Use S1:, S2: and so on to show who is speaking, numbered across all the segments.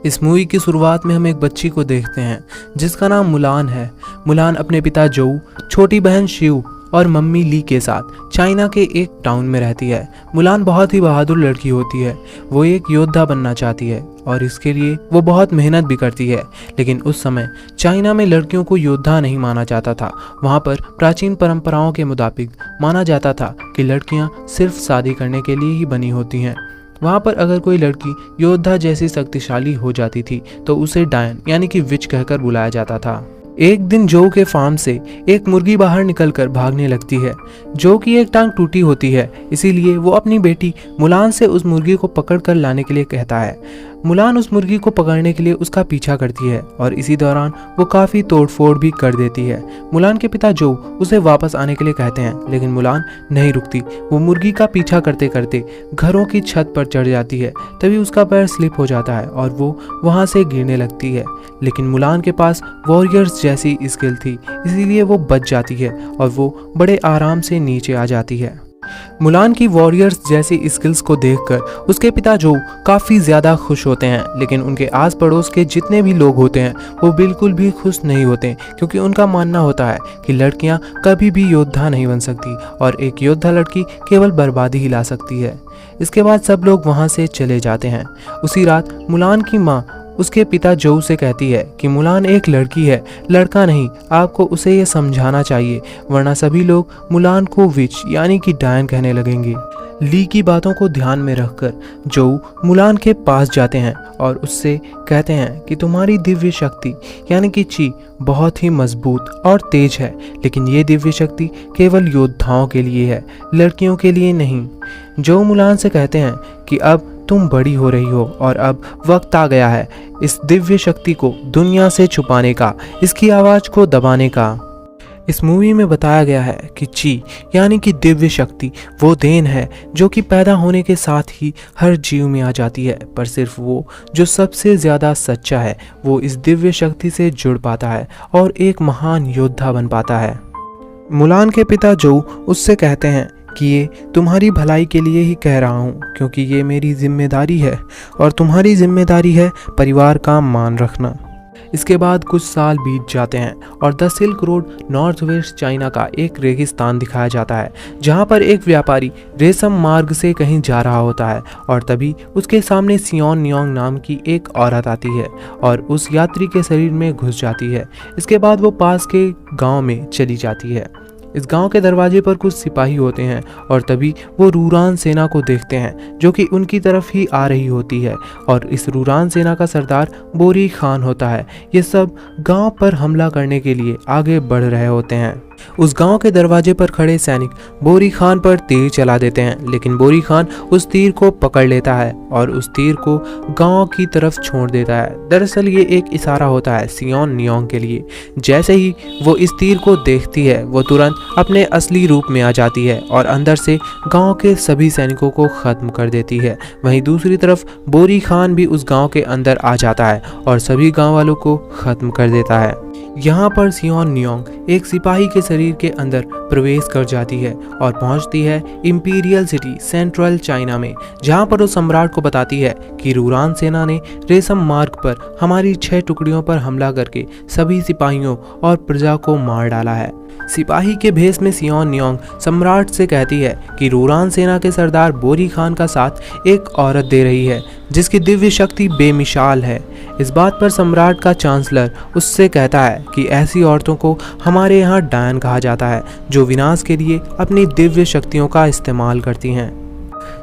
S1: इस मूवी की शुरुआत में हम एक बच्ची को देखते हैं जिसका नाम मुलान है। मुलान अपने पिता जोऊ, छोटी बहन शिव और मम्मी ली के साथ चाइना के एक टाउन में रहती है। मुलान बहुत ही बहादुर लड़की होती है। वो एक योद्धा बनना चाहती है और इसके लिए वो बहुत मेहनत भी करती है। लेकिन उस समय चाइना में लड़कियों को योद्धा नहीं माना जाता था। वहाँ पर प्राचीन परंपराओं के मुताबिक माना जाता था कि लड़कियाँ सिर्फ शादी करने के लिए ही बनी होती हैं। वहाँ पर अगर कोई लड़की योद्धा जैसी शक्तिशाली हो जाती थी तो उसे डायन यानी कि विच कहकर बुलाया जाता था। एक दिन जो के फार्म से एक मुर्गी बाहर निकलकर भागने लगती है। जो की एक टांग टूटी होती है, इसीलिए वो अपनी बेटी मुलान से उस मुर्गी को पकड़ कर लाने के लिए कहता है। मुलान उस मुर्गी को पकड़ने के लिए उसका पीछा करती है और इसी दौरान वो काफ़ी तोड़फोड़ भी कर देती है। मुलान के पिता जो उसे वापस आने के लिए कहते हैं, लेकिन मुलान नहीं रुकती। वो मुर्गी का पीछा करते करते घरों की छत पर चढ़ जाती है। तभी उसका पैर स्लिप हो जाता है और वो वहाँ से गिरने लगती है। लेकिन मुलान के पास वॉरियर्स जैसी स्किल थी, इसीलिए वो बच जाती है और वो बड़े आराम से नीचे आ जाती है। मुलान की वॉरियर्स जैसी स्किल्स को देखकर उसके पिता जो काफ़ी ज़्यादा खुश होते हैं, लेकिन उनके आस पड़ोस के जितने भी लोग होते हैं वो बिल्कुल भी खुश नहीं होते, क्योंकि उनका मानना होता है कि लड़कियां कभी भी योद्धा नहीं बन सकती और एक योद्धा लड़की केवल बर्बादी ही ला सकती है। इसके बाद सब लोग वहाँ से चले जाते हैं। उसी रात मुलान की माँ उसके पिता जोऊ से कहती है कि मुलान एक लड़की है, लड़का नहीं। आपको उसे ये समझाना चाहिए, वरना सभी लोग मुलान को विच यानी कि डायन कहने लगेंगे। ली की बातों को ध्यान में रखकर जोऊ मुलान के पास जाते हैं और उससे कहते हैं कि तुम्हारी दिव्य शक्ति यानी कि ची बहुत ही मजबूत और तेज है, लेकिन ये दिव्य शक्ति केवल योद्धाओं के लिए है, लड़कियों के लिए नहीं। जोऊ मुलान से कहते हैं कि अब तुम बड़ी हो रही हो और अब वक्त आ गया है इस दिव्य शक्ति को दुनिया से छुपाने का, इसकी आवाज़ को दबाने का। इस मूवी में बताया गया है कि ची यानी कि दिव्य शक्ति वो देन है जो कि पैदा होने के साथ ही हर जीव में आ जाती है, पर सिर्फ वो जो सबसे ज़्यादा सच्चा है वो इस दिव्य शक्ति से जुड़ पाता है और एक महान योद्धा बन पाता है। मुलान के पिता जो उससे कहते हैं कि ये तुम्हारी भलाई के लिए ही कह रहा हूँ, क्योंकि ये मेरी जिम्मेदारी है और तुम्हारी जिम्मेदारी है परिवार का मान रखना। इसके बाद कुछ साल बीत जाते हैं और the silk road north west China का एक रेगिस्तान दिखाया जाता है, जहाँ पर एक व्यापारी रेशम मार्ग से कहीं जा रहा होता है और तभी उसके सामने सियोन नियोंग नाम की एक औरत आती है और उस यात्री के शरीर में घुस जाती है। इसके बाद वो पास के गाँव में चली जाती है। इस गांव के दरवाजे पर कुछ सिपाही होते हैं और तभी वो रूरान सेना को देखते हैं जो कि उनकी तरफ ही आ रही होती है और इस रूरान सेना का सरदार बोरी खान होता है। ये सब गांव पर हमला करने के लिए आगे बढ़ रहे होते हैं। उस गांव के दरवाजे पर खड़े सैनिक बोरी खान पर तीर चला देते हैं, लेकिन बोरी खान उस तीर को पकड़ लेता है और उस तीर को गांव की तरफ छोड़ देता है। दरअसल ये एक इशारा होता है सियोन नियोंग के लिए। जैसे ही वो इस तीर को देखती है वो तुरंत अपने असली रूप में आ जाती है और अंदर से गांव के सभी सैनिकों को खत्म कर देती है। वहीं दूसरी तरफ बोरी खान भी उस गांव के अंदर आ जाता है और सभी गांव वालों को खत्म कर देता है। यहाँ पर सियोन नियोंग एक सिपाही के शरीर के अंदर प्रवेश कर जाती है और पहुँचती है इंपीरियल सिटी सेंट्रल चाइना में, जहाँ पर वो सम्राट को बताती है कि रूरान सेना ने रेशम मार्ग पर हमारी 6 टुकड़ियों पर हमला करके सभी सिपाहियों और प्रजा को मार डाला है। सिपाही के भेष में सियोन नियोंग सम्राट से कहती है कि रूरान सेना के सरदार बोरी खान का साथ एक औरत दे रही है जिसकी दिव्य शक्ति बेमिसाल है। इस बात पर सम्राट का चांसलर उससे कहता है कि ऐसी औरतों को हमारे यहाँ डायन कहा जाता है जो विनाश के लिए अपनी दिव्य शक्तियों का इस्तेमाल करती हैं।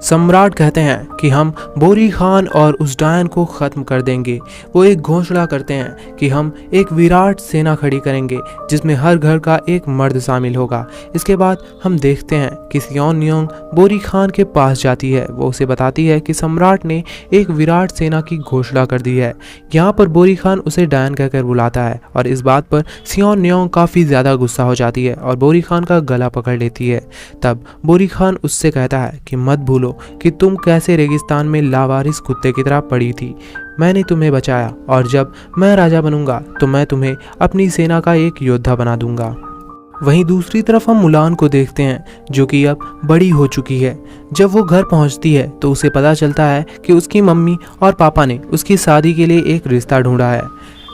S1: सम्राट कहते हैं कि हम बोरी खान और उस डायन को ख़त्म कर देंगे। वो एक घोषणा करते हैं कि हम एक विराट सेना खड़ी करेंगे जिसमें हर घर का एक मर्द शामिल होगा। इसके बाद हम देखते हैं कि सियोन नियोंग बोरी खान के पास जाती है। वो उसे बताती है कि सम्राट ने एक विराट सेना की घोषणा कर दी है। यहाँ पर बोरी खान उसे डायन कहकर बुलाता है और इस बात पर सियोन नियोंग काफ़ी ज़्यादा गुस्सा हो जाती है और बोरी खान का गला पकड़ लेती है। तब बोरी खान उससे कहता है कि मत भूलो कि तुम कैसे रेगिस्तान में लावारिस कुत्ते की तरह पड़ी थी। मैंने तुम्हें बचाया और जब मैं राजा बनूंगा तो मैं तुम्हें अपनी सेना का एक योद्धा बना दूंगा। वहीं दूसरी तरफ हम मुलान को देखते हैं जो कि अब बड़ी हो चुकी है। जब वो घर पहुंचती है तो उसे पता चलता है कि उसकी मम्मी और पापा ने उसकी शादी के लिए एक रिश्ता ढूंढा है।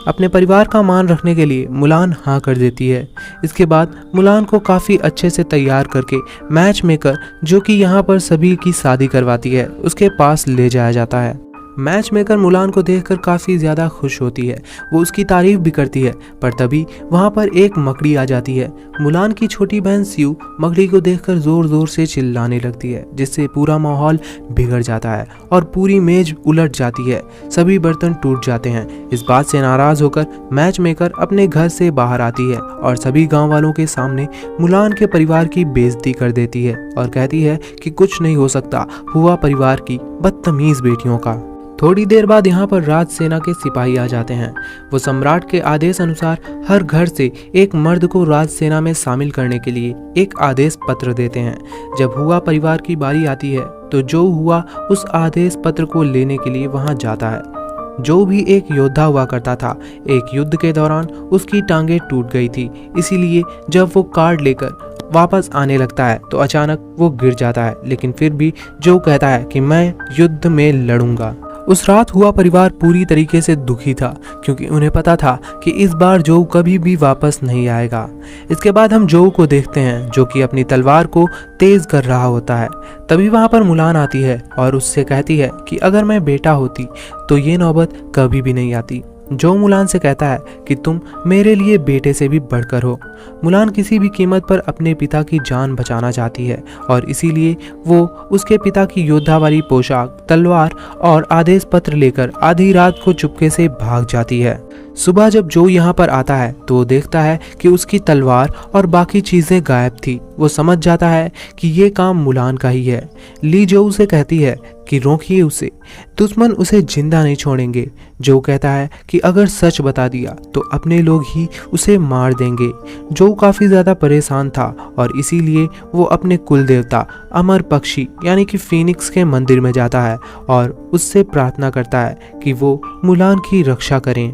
S1: अपने परिवार का मान रखने के लिए मुलान हाँ कर देती है। इसके बाद मुलान को काफ़ी अच्छे से तैयार करके मैच मेकर, जो कि यहाँ पर सभी की शादी करवाती है, उसके पास ले जाया जाता है। मैच मेकर मुलान को देखकर काफ़ी ज़्यादा खुश होती है, वो उसकी तारीफ भी करती है। पर तभी वहाँ पर एक मकड़ी आ जाती है। मुलान की छोटी बहन स्यू मकड़ी को देखकर ज़ोर ज़ोर से चिल्लाने लगती है, जिससे पूरा माहौल बिगड़ जाता है और पूरी मेज उलट जाती है। सभी बर्तन टूट जाते हैं। इस बात से नाराज़ होकर मैच मेकर अपने घर से बाहर आती है और सभी गाँव वालों के सामने मुलान के परिवार की बेइज्जती कर देती है और कहती है कि कुछ नहीं हो सकता हुआ परिवार की बदतमीज़ बेटियों का। थोड़ी देर बाद यहाँ पर राज सेना के सिपाही आ जाते हैं। वो सम्राट के आदेश अनुसार हर घर से एक मर्द को राज सेना में शामिल करने के लिए एक आदेश पत्र देते हैं। जब हुआ परिवार की बारी आती है तो जो हुआ उस आदेश पत्र को लेने के लिए वहाँ जाता है। जो भी एक योद्धा हुआ करता था। एक युद्ध के दौरान उसकी टांगें टूट गई थी, इसीलिए जब वो कार्ड लेकर वापस आने लगता है तो अचानक वो गिर जाता है, लेकिन फिर भी जो कहता है कि मैं युद्ध में लड़ूंगा। उस रात हुआ परिवार पूरी तरीके से दुखी था, क्योंकि उन्हें पता था कि इस बार जो कभी भी वापस नहीं आएगा। इसके बाद हम जो को देखते हैं जो कि अपनी तलवार को तेज कर रहा होता है। तभी वहां पर मुलान आती है और उससे कहती है कि अगर मैं बेटा होती तो ये नौबत कभी भी नहीं आती। जो मुलान से कहता है कि तुम मेरे लिए बेटे से भी बढ़कर हो। मुलान किसी भी कीमत पर अपने पिता की जान बचाना चाहती है और इसीलिए वो उसके पिता की योद्धा वाली पोशाक, तलवार और आदेश पत्र लेकर आधी रात को चुपके से भाग जाती है। सुबह जब जो यहाँ पर आता है तो वो देखता है कि उसकी तलवार और बाकी चीज़ें गायब थी। वो समझ जाता है कि ये काम मुलान का ही है। ली जो उसे कहती है कि रोकिए उसे, दुश्मन उसे जिंदा नहीं छोड़ेंगे। जो कहता है कि अगर सच बता दिया तो अपने लोग ही उसे मार देंगे। जो काफ़ी ज़्यादा परेशान था और इसीलिए वो अपने कुल देवता अमर पक्षी यानी कि फीनिक्स के मंदिर में जाता है और उससे प्रार्थना करता है कि वो मुलान की रक्षा करें।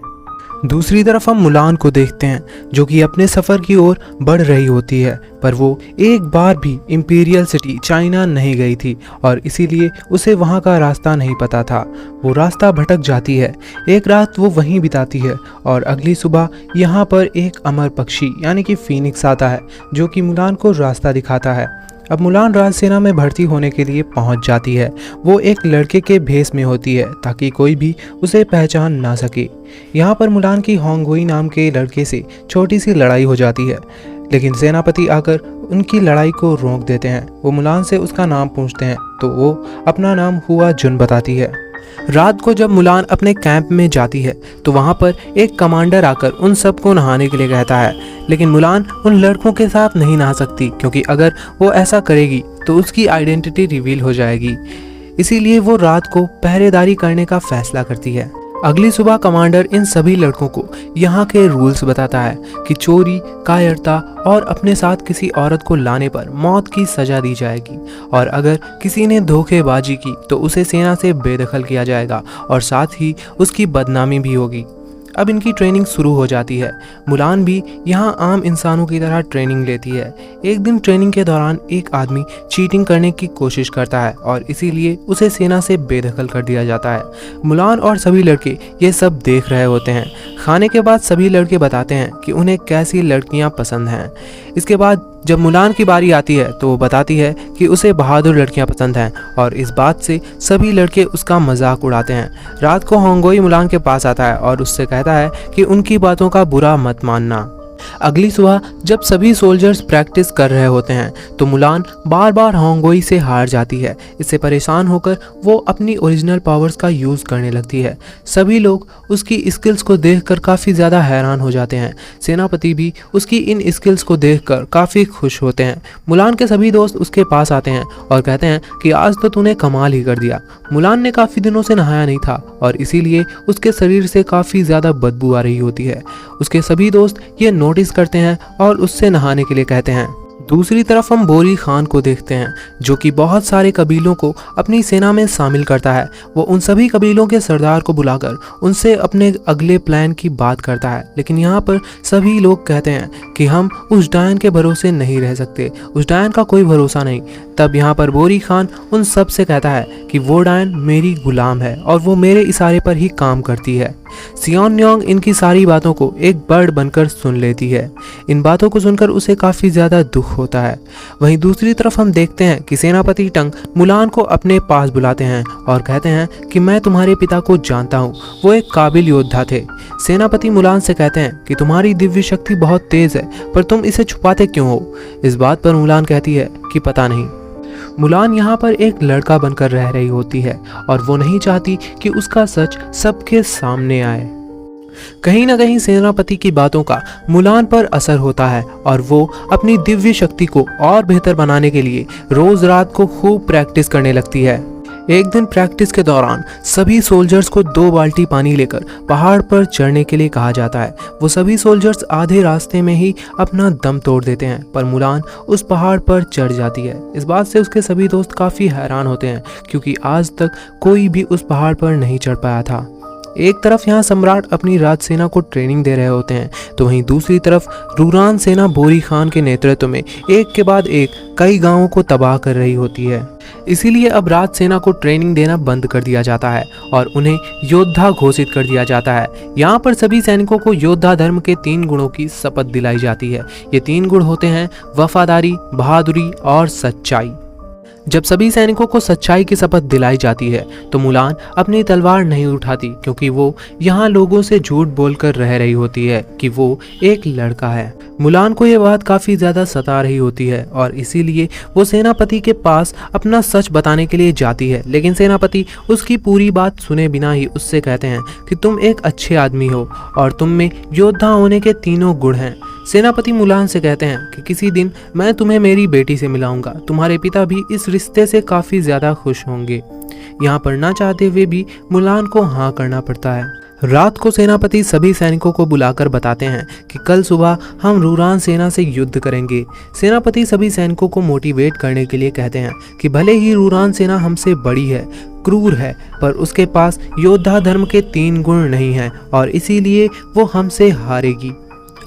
S1: दूसरी तरफ हम मुलान को देखते हैं जो कि अपने सफ़र की ओर बढ़ रही होती है, पर वो एक बार भी इंपीरियल सिटी चाइना नहीं गई थी और इसीलिए उसे वहाँ का रास्ता नहीं पता था। वो रास्ता भटक जाती है। एक रात वो वहीं बिताती है और अगली सुबह यहाँ पर एक अमर पक्षी यानी कि फीनिक्स आता है जो कि मुलान को रास्ता दिखाता है। अब मुलान राजसेना में भर्ती होने के लिए पहुंच जाती है। वो एक लड़के के भेष में होती है ताकि कोई भी उसे पहचान ना सके। यहाँ पर मुलान की होंगुई नाम के लड़के से छोटी सी लड़ाई हो जाती है, लेकिन सेनापति आकर उनकी लड़ाई को रोक देते हैं। वो मुलान से उसका नाम पूछते हैं तो वो अपना नाम हुआ जुन बताती है। रात को जब मुलान अपने कैंप में जाती है तो वहाँ पर एक कमांडर आकर उन सबको नहाने के लिए कहता है, लेकिन मुलान उन लड़कों के साथ नहीं नहा सकती क्योंकि अगर वो ऐसा करेगी तो उसकी आइडेंटिटी रिवील हो जाएगी। इसीलिए वो रात को पहरेदारी करने का फैसला करती है। अगली सुबह कमांडर इन सभी लड़कों को यहाँ के रूल्स बताता है कि चोरी, कायरता और अपने साथ किसी औरत को लाने पर मौत की सजा दी जाएगी और अगर किसी ने धोखेबाजी की तो उसे सेना से बेदखल किया जाएगा और साथ ही उसकी बदनामी भी होगी। अब इनकी ट्रेनिंग शुरू हो जाती है। मुलान भी यहाँ आम इंसानों की तरह ट्रेनिंग लेती है। एक दिन ट्रेनिंग के दौरान एक आदमी चीटिंग करने की कोशिश करता है और इसीलिए उसे सेना से बेदखल कर दिया जाता है। मुलान और सभी लड़के ये सब देख रहे होते हैं। खाने के बाद सभी लड़के बताते हैं कि उन्हें कैसी लड़कियाँ पसंद हैं। इसके बाद जब मुलान की बारी आती है तो वो बताती है कि उसे बहादुर लड़कियां पसंद हैं और इस बात से सभी लड़के उसका मजाक उड़ाते हैं। रात को होंगुई मुलान के पास आता है और उससे कहता है कि उनकी बातों का बुरा मत मानना। अगली सुबह जब सभी सोल्जर्स प्रैक्टिस कर रहे होते हैं तो मुलान बार बार होंगुई से हार जाती है। इससे परेशान होकर वो अपनी ओरिजिनल पावर्स का यूज़ करने लगती है। सभी लोग उसकी स्किल्स को देखकर काफ़ी ज़्यादा हैरान हो जाते हैं। सेनापति भी उसकी इन स्किल्स को देखकर काफ़ी खुश होते हैं। मुलान के सभी दोस्त उसके पास आते हैं और कहते हैं कि आज तो तूने कमाल ही कर दिया। मुलान ने काफ़ी दिनों से नहाया नहीं था और इसीलिए उसके शरीर से काफ़ी ज़्यादा बदबू आ रही होती है। उसके सभी दोस्त ये नोटिस करते हैं और उससे नहाने के लिए कहते हैं। दूसरी तरफ हम बोरी खान को देखते हैं, जो कि बहुत सारे कबीलों को अपनी सेना में शामिल करता है। वो उन सभी कबीलों के सरदार को बुलाकर उनसे अपने अगले प्लान की बात करता है, लेकिन यहाँ पर सभी लोग कहते हैं कि हम उस डायन के भरोसे नहीं रह सकते, उस डायन का कोई भरोसा नहीं। तब यहाँ पर बोरी खान उन सब से कहता है कि वो डायन मेरी गुलाम है और वो मेरे इशारे पर ही काम करती है। सियोन नियोंग इनकी सारी बातों को एक बर्ड बनकर सुन लेती है। इन बातों को सुनकर उसे काफ़ी ज़्यादा दुख होता है। वहीं दूसरी तरफ हम देखते हैं कि सेनापति टंग मुलान को अपने पास बुलाते हैं और कहते हैं कि मैं तुम्हारे पिता को जानता हूँ, वो एक काबिल योद्धा थे। सेनापति मुलान से कहते हैं कि तुम्हारी दिव्य शक्ति बहुत तेज़ है, पर तुम इसे छुपाते क्यों हो? इस बात पर मुलान कहती है कि पता नहीं। मुलान यहाँ पर एक लड़का बनकर रह रही होती है और वो नहीं चाहती कि उसका सच सबके सामने आए। कहीं ना कहीं सेनापति की बातों का मुलान पर असर होता है और वो अपनी दिव्य शक्ति को और बेहतर बनाने के लिए रोज रात को खूब प्रैक्टिस करने लगती है। एक दिन प्रैक्टिस के दौरान सभी सोल्जर्स को 2 बाल्टी पानी लेकर पहाड़ पर चढ़ने के लिए कहा जाता है। वो सभी सोल्जर्स आधे रास्ते में ही अपना दम तोड़ देते हैं, पर मुलान उस पहाड़ पर चढ़ जाती है। इस बात से उसके सभी दोस्त काफ़ी हैरान होते हैं, क्योंकि आज तक कोई भी उस पहाड़ पर नहीं चढ़ पाया था। एक तरफ यहाँ सम्राट अपनी राजसेना को ट्रेनिंग दे रहे होते हैं, तो वहीं दूसरी तरफ रूरान सेना बोरी खान के नेतृत्व में एक के बाद एक कई गांवों को तबाह कर रही होती है। इसीलिए अब राजसेना को ट्रेनिंग देना बंद कर दिया जाता है और उन्हें योद्धा घोषित कर दिया जाता है। यहाँ पर सभी सैनिकों को योद्धा धर्म के 3 गुणों की शपथ दिलाई जाती है। ये 3 गुण होते हैं वफादारी, बहादुरी और सच्चाई। जब सभी सैनिकों को सच्चाई की शपथ दिलाई जाती है तो मुलान अपनी तलवार नहीं उठाती, क्योंकि वो यहाँ लोगों से झूठ बोलकर रह रही होती है कि वो एक लड़का है। मुलान को ये बात काफ़ी ज़्यादा सता रही होती है और इसीलिए वो सेनापति के पास अपना सच बताने के लिए जाती है, लेकिन सेनापति उसकी पूरी बात सुने बिना ही उससे कहते हैं कि तुम एक अच्छे आदमी हो और तुम में योद्धा होने के 3 गुण हैं। सेनापति मुलान से कहते हैं कि किसी दिन मैं तुम्हें मेरी बेटी से मिलाऊंगा, तुम्हारे पिता भी इस रिश्ते से काफ़ी ज़्यादा खुश होंगे। यहाँ पर ना चाहते हुए भी मुलान को हाँ करना पड़ता है। रात को सेनापति सभी सैनिकों को बुलाकर बताते हैं कि कल सुबह हम रूरान सेना से युद्ध करेंगे। सेनापति सभी सैनिकों को मोटिवेट करने के लिए कहते हैं कि भले ही रूरान सेना हमसे बड़ी है, क्रूर है, पर उसके पास योद्धा धर्म के 3 गुण नहीं हैं और इसीलिए वो हमसे हारेगी।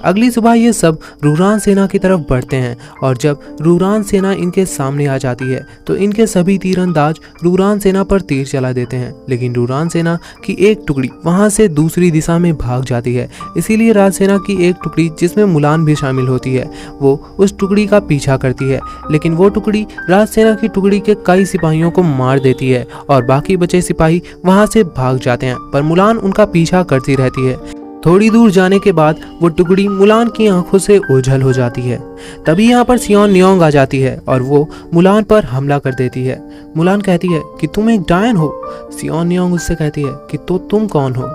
S1: अगली सुबह ये सब रूरान सेना की तरफ बढ़ते हैं और जब रूरान सेना इनके सामने आ जाती है तो इनके सभी तीरंदाज रूरान सेना पर तीर चला देते हैं, लेकिन रूरान सेना की एक टुकड़ी वहां से दूसरी दिशा में भाग जाती है। इसीलिए राजसेना की एक टुकड़ी, जिसमें मुलान भी शामिल होती है, वो उस टुकड़ी का पीछा करती है, लेकिन वो टुकड़ी राजसेना की टुकड़ी के कई सिपाहियों को मार देती है और बाकी बचे सिपाही वहां से भाग जाते हैं, पर मुलान उनका पीछा करती रहती है। थोड़ी दूर जाने के बाद वो टुकड़ी मुलान की आंखों से ओझल हो जाती है। तभी यहाँ पर सियोन नियोंग आ जाती है और वो मुलान पर हमला कर देती है। मुलान कहती है कि तुम एक डायन हो। सियोन नियोंग उससे कहती है कि तो तुम कौन हो?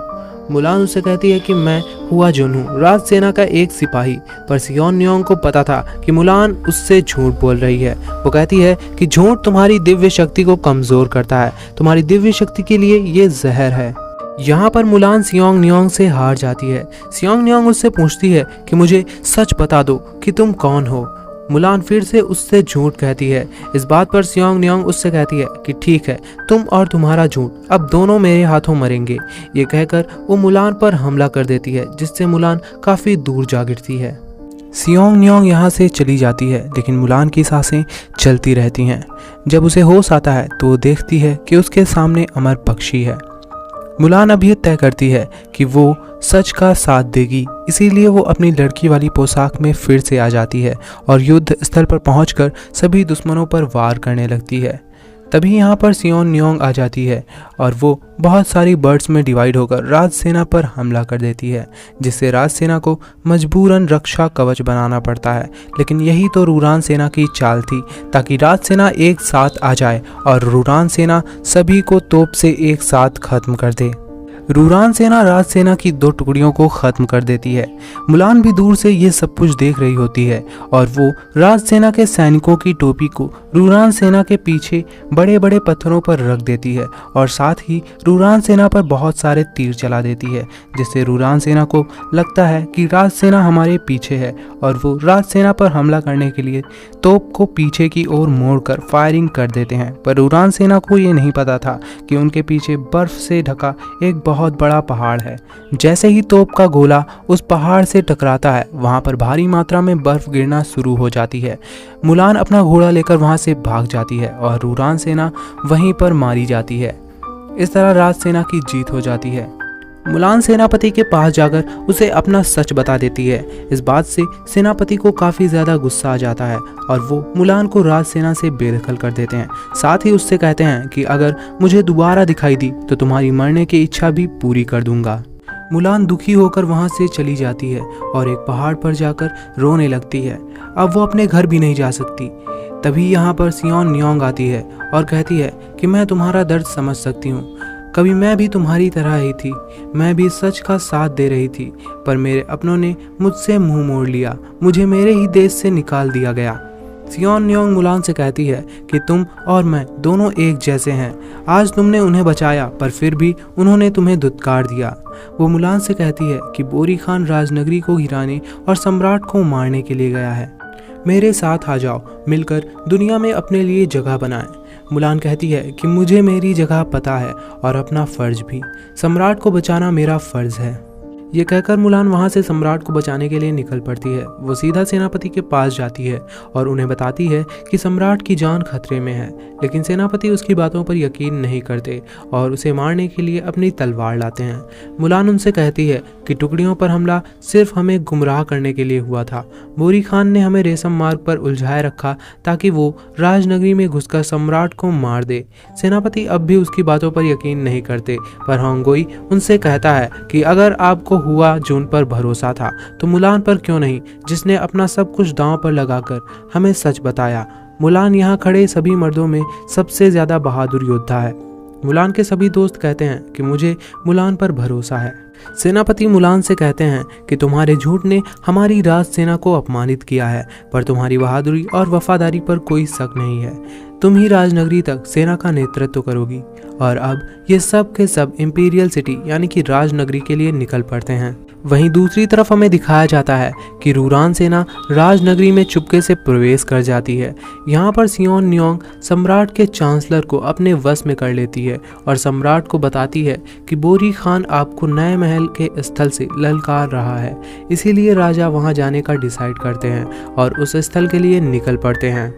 S1: मुलान उससे कहती है कि मैं हुआ जुन हूँ, राजसेना का एक सिपाही। पर सियोन नियोंग को पता था कि मुलान उससे झूठ बोल रही है। वो कहती है कि झूठ तुम्हारी दिव्य शक्ति को कमजोर करता है, तुम्हारी दिव्य शक्ति के लिए ये जहर है। यहाँ पर मुलान सियोंग नियोंग से हार जाती है। सियोंग नियोंग उससे पूछती है कि मुझे सच बता दो कि तुम कौन हो। मुलान फिर से उससे झूठ कहती है। इस बात पर सियोंग नियोंग उससे कहती है कि ठीक है, तुम और तुम्हारा झूठ अब दोनों मेरे हाथों मरेंगे। ये कहकर वो मुलान पर हमला कर देती है, जिससे मुलान काफ़ी दूर जा गिरती है। सियोंग नियोंग यहाँ से चली जाती है, लेकिन मुलान की सांसें चलती रहती हैं। जब उसे होश आता है तो वो देखती है कि उसके सामने अमर पक्षी है। मुलान अब ये तय करती है कि वो सच का साथ देगी, इसीलिए वो अपनी लड़की वाली पोशाक में फिर से आ जाती है और युद्ध स्थल पर पहुंचकर सभी दुश्मनों पर वार करने लगती है। तभी यहाँ पर सियोन नियोंग आ जाती है और वो बहुत सारी बर्ड्स में डिवाइड होकर राजसेना पर हमला कर देती है, जिससे राजसेना को मजबूरन रक्षा कवच बनाना पड़ता है। लेकिन यही तो रूरान सेना की चाल थी, ताकि राजसेना एक साथ आ जाए और रूरान सेना सभी को तोप से एक साथ खत्म कर दे। रूरान सेना राज सेना की 2 टुकड़ियों को खत्म कर देती है। मुलान भी दूर से ये सब कुछ देख रही होती है और वो राज सेना के सैनिकों की टोपी को रूरान सेना के पीछे बड़े बड़े पत्थरों पर रख देती है और साथ ही रूरान सेना पर बहुत सारे तीर चला देती है, जिससे रूरान सेना को लगता है कि राज सेना हमारे पीछे है और वो राज सेना पर हमला करने के लिए तोप को पीछे की ओर मोड़कर फायरिंग कर देते हैं। पर रूरान सेना को ये नहीं पता था कि उनके पीछे बर्फ से ढका एक बहुत बड़ा पहाड़ है। जैसे ही तोप का गोला उस पहाड़ से टकराता है, वहां पर भारी मात्रा में बर्फ गिरना शुरू हो जाती है। मुलान अपना घोड़ा लेकर वहां से भाग जाती है और रूरान सेना वहीं पर मारी जाती है। इस तरह राज सेना की जीत हो जाती है। मुलान सेनापति के पास जाकर उसे अपना सच बता देती है। इस बात से सेनापति को काफ़ी ज़्यादा गुस्सा आ जाता है और वो मुलान को राज सेना से बेदखल कर देते हैं। साथ ही उससे कहते हैं कि अगर मुझे दोबारा दिखाई दी तो तुम्हारी मरने की इच्छा भी पूरी कर दूंगा। मुलान दुखी होकर वहाँ से चली जाती है और एक पहाड़ पर जाकर रोने लगती है। अब वो अपने घर भी नहीं जा सकती। तभी यहाँ पर सियोन नियोंग आती है और कहती है कि मैं तुम्हारा दर्द समझ सकती हूँ, कभी मैं भी तुम्हारी तरह ही थी, मैं भी सच का साथ दे रही थी, पर मेरे अपनों ने मुझसे मुंह मोड़ लिया, मुझे मेरे ही देश से निकाल दिया गया। सियोन नियोंग मुलान से कहती है कि तुम और मैं दोनों एक जैसे हैं। आज तुमने उन्हें बचाया पर फिर भी उन्होंने तुम्हें धुतकार दिया। वो मुलान से कहती है कि बोरी खान राजनगरी को गिराने और सम्राट को मारने के लिए गया है। मेरे साथ आ जाओ, मिलकर दुनिया में अपने लिए जगह बनाएं। मुलान कहती है कि मुझे मेरी जगह पता है और अपना फ़र्ज भी, सम्राट को बचाना मेरा फ़र्ज़ है। ये कहकर मुलान वहाँ से सम्राट को बचाने के लिए निकल पड़ती है। वो सीधा सेनापति के पास जाती है और उन्हें बताती है कि सम्राट की जान खतरे में है, लेकिन सेनापति उसकी बातों पर यकीन नहीं करते और उसे मारने के लिए अपनी तलवार लाते हैं। मुलान उनसे कहती है कि टुकड़ियों पर हमला सिर्फ हमें गुमराह करने के लिए हुआ था। बोरी खान ने हमें रेशम मार्ग पर उलझाए रखा ताकि वो राजनगरी में घुसकर सम्राट को मार दे। सेनापति अब भी उसकी बातों पर यकीन नहीं करते, पर होंगोई उनसे कहता है कि अगर आपको हुआ जून पर भरोसा था तो मुलान पर क्यों नहीं, जिसने अपना सब कुछ दांव पर लगाकर हमें सच बताया। मुलान यहाँ खड़े सभी मर्दों में सबसे ज्यादा बहादुर योद्धा है। मुलान के सभी दोस्त कहते हैं कि मुझे मुलान पर भरोसा है। सेनापति मुलान से कहते हैं कि तुम्हारे झूठ ने हमारी राज सेना को अपमानित किया है, पर तुम्हारी बहादुरी और वफादारी पर कोई शक नहीं है। तुम ही राजनगरी तक सेना का नेतृत्व करोगी। और अब ये सब के सब इंपीरियल सिटी यानी कि राजनगरी के लिए निकल पड़ते हैं। वहीं दूसरी तरफ हमें दिखाया जाता है कि रूरान सेना राजनगरी में चुपके से प्रवेश कर जाती है। यहाँ पर सियोन नियोंग सम्राट के चांसलर को अपने वश में कर लेती है और सम्राट को बताती है कि बोरी खान आपको नए महल के स्थल से ललकार रहा है। इसीलिए राजा वहाँ जाने का डिसाइड करते हैं और उस स्थल के लिए निकल पड़ते हैं।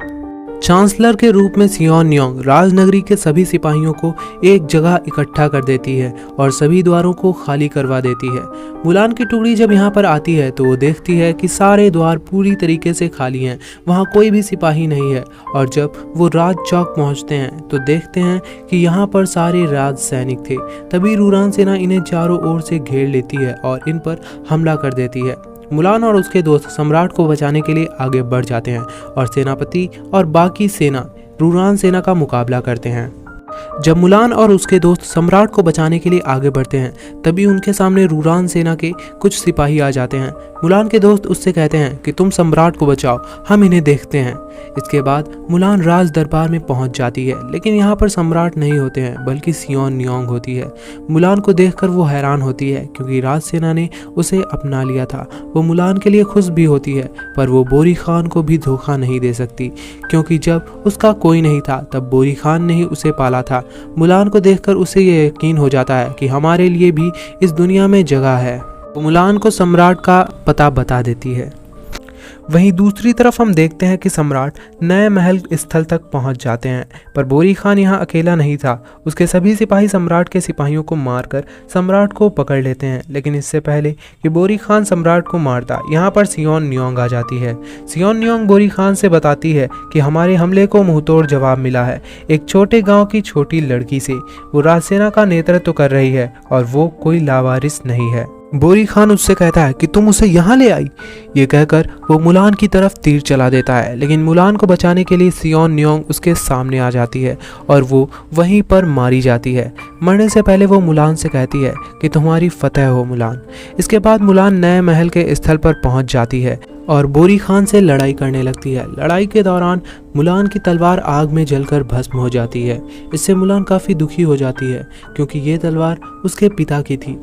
S1: चांसलर के रूप में सियोन नियोंग राजनगरी के सभी सिपाहियों को एक जगह इकट्ठा कर देती है और सभी द्वारों को खाली करवा देती है। मुलान की टुकड़ी जब यहाँ पर आती है तो वो देखती है कि सारे द्वार पूरी तरीके से खाली हैं, वहाँ कोई भी सिपाही नहीं है। और जब वो राज चौक पहुँचते हैं तो देखते हैं कि यहाँ पर सारे राज सैनिक थे। तभी रूरान सेना इन्हें चारों ओर से घेर लेती है और इन पर हमला कर देती है। मुलान और उसके दोस्त सम्राट को बचाने के लिए आगे बढ़ जाते हैं और सेनापति और बाकी सेना रूरान सेना का मुकाबला करते हैं। जब मुलान और उसके दोस्त सम्राट को बचाने के लिए आगे बढ़ते हैं तभी उनके सामने रूरान सेना के कुछ सिपाही आ जाते हैं। मुलान के दोस्त उससे कहते हैं कि तुम सम्राट को बचाओ, हम इन्हें देखते हैं। इसके बाद मुलान राज दरबार में पहुंच जाती है, लेकिन यहाँ पर सम्राट नहीं होते हैं बल्कि सियोन नियोंग होती है। मुलान को देखकर वो हैरान होती है क्योंकि राज सेना ने उसे अपना लिया था। वो मुलान के लिए खुश भी होती है, पर वो बोरी खान को भी धोखा नहीं दे सकती क्योंकि जब उसका कोई नहीं था तब बोरी खान ने ही उसे पाला था। मुलान को देखकर उसे ये यकीन हो जाता है कि हमारे लिए भी इस दुनिया में जगह है। वो मुलान को सम्राट का पता बता देती है। वहीं दूसरी तरफ हम देखते हैं कि सम्राट नए महल स्थल तक पहुंच जाते हैं, पर बोरी खान यहाँ अकेला नहीं था। उसके सभी सिपाही सम्राट के सिपाहियों को मारकर सम्राट को पकड़ लेते हैं। लेकिन इससे पहले कि बोरी खान सम्राट को मारता, यहाँ पर सियोन नियोंग आ जाती है। सियोन नियोंग बोरी खान से बताती है कि हमारे हमले को मुंहतोड़ जवाब मिला है। एक छोटे गाँव की छोटी लड़की से वो राजसेना का नेतृत्व कर रही है और वो कोई लावारिस नहीं है। बोरी खान उससे कहता है कि तुम उसे यहाँ ले आई। ये कहकर वो मुलान की तरफ तीर चला देता है, लेकिन मुलान को बचाने के लिए सियोन नियोंग उसके सामने आ जाती है और वो वहीं पर मारी जाती है। मरने से पहले वो मुलान से कहती है कि तुम्हारी फतेह हो मुलान। इसके बाद मुलान नए महल के स्थल पर पहुंच जाती है और बोरी खान से लड़ाई करने लगती है। लड़ाई के दौरान मुलान की तलवार आग में जलकर भस्म हो जाती है। इससे मुलान काफ़ी दुखी हो जाती है क्योंकि ये तलवार उसके पिता की थी।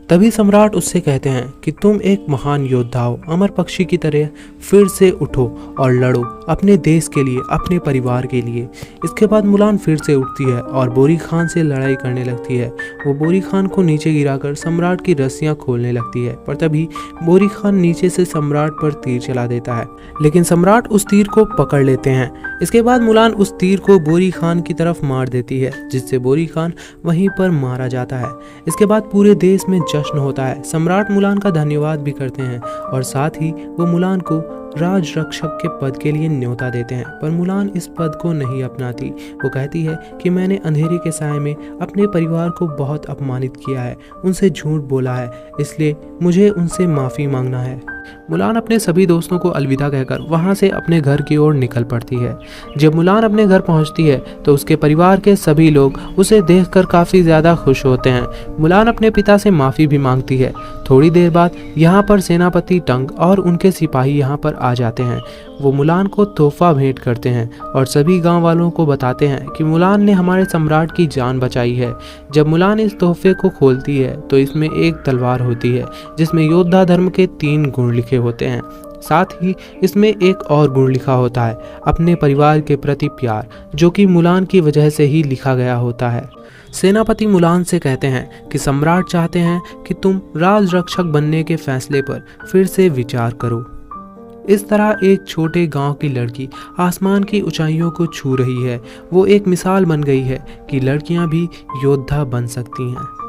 S1: तभी सम्राट उससे कहते हैं कि तुम एक महान योद्धा हो, अमर पक्षी की तरह फिर से उठो और लड़ो अपने देश के लिए, अपने परिवार के लिए। इसके बाद मुलान फिर से उठती है और बोरी खान से लड़ाई करने लगती है। वो बोरी खान को नीचे गिराकर सम्राट की रस्सियां खोलने लगती है, पर तभी बोरी खान नीचे से सम्राट पर तीर चला देता है, लेकिन सम्राट उस तीर को पकड़ लेते हैं। इसके बाद मुलान उस तीर को बोरी खान की तरफ मार देती है, जिससे बोरी खान वहीं पर मारा जाता है। इसके बाद पूरे देश में जश्न होता है। सम्राट मुलान का धन्यवाद भी करते हैं और साथ ही वो मुलान को राज रक्षक के पद के लिए न्योता देते हैं, पर मुलान इस पद को नहीं अपनाती। वो कहती है कि मैंने अंधेरे के साए में अपने परिवार को बहुत अपमानित किया है, उनसे झूठ बोला है, इसलिए मुझे उनसे माफ़ी मांगना है। मुलान अपने सभी दोस्तों को अलविदा कहकर वहां से अपने घर की ओर निकल पड़ती है। जब मुलान अपने घर पहुंचती है तो उसके परिवार के सभी लोग उसे देखकर काफ़ी ज़्यादा खुश होते हैं। मुलान अपने पिता से माफ़ी भी मांगती है। थोड़ी देर बाद यहाँ पर सेनापति टंग और उनके सिपाही यहाँ पर आ जाते हैं। वो मुलान को तोहफा भेंट करते हैं और सभी गांव वालों को बताते हैं कि मुलान ने हमारे सम्राट की जान बचाई है। जब मुलान इस तोहफे को खोलती है तो इसमें एक तलवार होती है जिसमें योद्धा धर्म के 3 गुण लिखे होते हैं। साथ ही इसमें एक और गुण लिखा होता है, अपने परिवार के प्रति प्यार, जो कि मुलान की वजह से ही लिखा गया होता है। सेनापति मुलान से कहते हैं कि सम्राट चाहते हैं कि तुम राज रक्षक बनने के फैसले पर फिर से विचार करो। इस तरह एक छोटे गांव की लड़की आसमान की ऊंचाइयों को छू रही है। वो एक मिसाल बन गई है कि लड़कियां भी योद्धा बन सकती हैं।